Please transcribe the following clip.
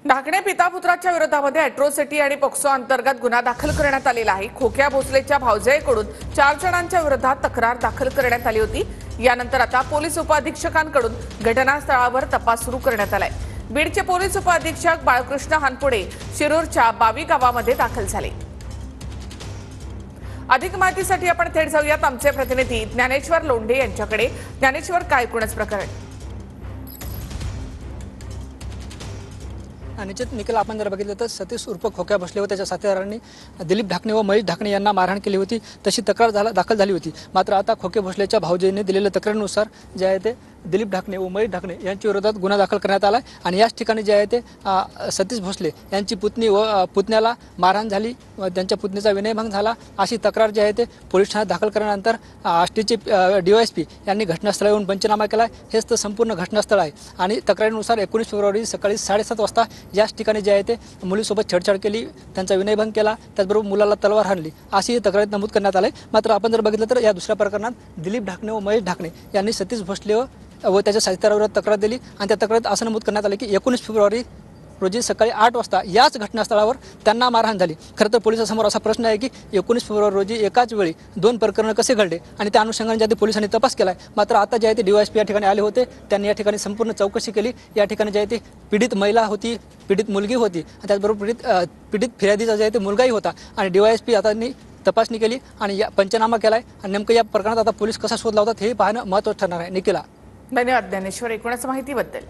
ढाकणे पिता पुत्राच्या विरोधामध्ये अॅट्रॉसिटी आणि पॉक्सो अंतर्गत गुन्हा दाखल करण्यात आलेला आहे। खोक्या भोसलेच्या भावजयकडून 4 जणांच्या विरोधात तक्रार दाखल करण्यात आली होती। यानंतर आता पोलीस उपअधीक्षकांकडून घटनास्थळावर तपास सुरू करण्यात आलाय। बीडचे पोलीस उपअधीक्षक बाळकृष्ण हानपुडे शिरूरच्या बावी गावामध्ये दाखल झाले। अधिक माहितीसाठी आपण थेट जाऊयात आमचे प्रतिनिधी ज्ञानेश्वर लोंढे यांच्याकडे। ज्ञानेश्वर, काय एकूणच प्रकरण? निश्चित निखिल, आपण जर बघितलं तर सतीश उर्फ खोक्या भोसले व त्याच्या साथीदारांनी दिलीप ढाकणे व महेश ढाकणे यांना मारहाण केली होती। तशी तक्रार दाखल झाली होती। मात्र आता खोके भोसलेच्या भाऊजींनी दिलेल्या तक्रारीनुसार जे आहे ते दिलीप ढाकणे व महेश ढाकणे यांच्या विरोधात गुन्हा दाखल करण्यात आला आणि याच ठिकाणी जे आहे ते सतीश भोसले यांची पुतणी व पुतण्याला मारहाण झाली व त्यांच्या पुतणीचा विनयभंग झाला अशी तक्रार जी आहे ते पोलीस ठाण्यात दाखल केल्यानंतर आष्टीचे DYSP यांनी घटनास्थळी येऊन पंचनामा केला। हेच तर संपूर्ण घटनास्थळ आहे आणि तक्रारीनुसार 19 फेब्रुवारी सकाळी 7:30 वाजता याच ठिकाणी जे आहे ते मुलीसोबत छेडछाड केली, त्यांचा विनयभंग केला, त्याचबरोबर मुलाला तलवार हाणली अशी तक्रारीत नमूद करण्यात आले। मात्र आपण जर बघितलं तर या दुसऱ्या प्रकरणात दिलीप ढाकणे व महेश ढाकणे यांनी सतीश भोसले व त्याच्या साथीदाराविरोधात तक्रार दिली आणि त्या तक्रारीत असं नमूद करण्यात आले की 19 फेब्रुवारी रोजी सकाळी 8 वाजता याच घटनास्थळावर त्यांना मारहाण झाली। खरं तर पोलिसांसमोर असा प्रश्न आहे की 19 फेब्रुवारी रोजी एकाच वेळी 2 प्रकरणं कसे घडले आणि त्या अनुषंगाने ज्या पोलिसांनी तपास केला आहे। मात्र आता जे आहे ते DYSP या ठिकाणी आले होते, त्यांनी या ठिकाणी संपूर्ण चौकशी केली। या ठिकाणी जे आहे ते पीडित महिला होती, पीडित मुलगी होती, त्याचबरोबर पीडित फिर्यादीचा जे आहे ते मुलगाही होता आणि DYSP आता तपासणी केली आणि या पंचनामा केलाय आणि नेमकं या प्रकरणात आता पोलीस कसा शोध लावतात हे पाहणं महत्त्वाचं ठरणार आहे। निखिला, धन्यवाद ज्ञानेश्वर एकूणच माहितीबद्दल।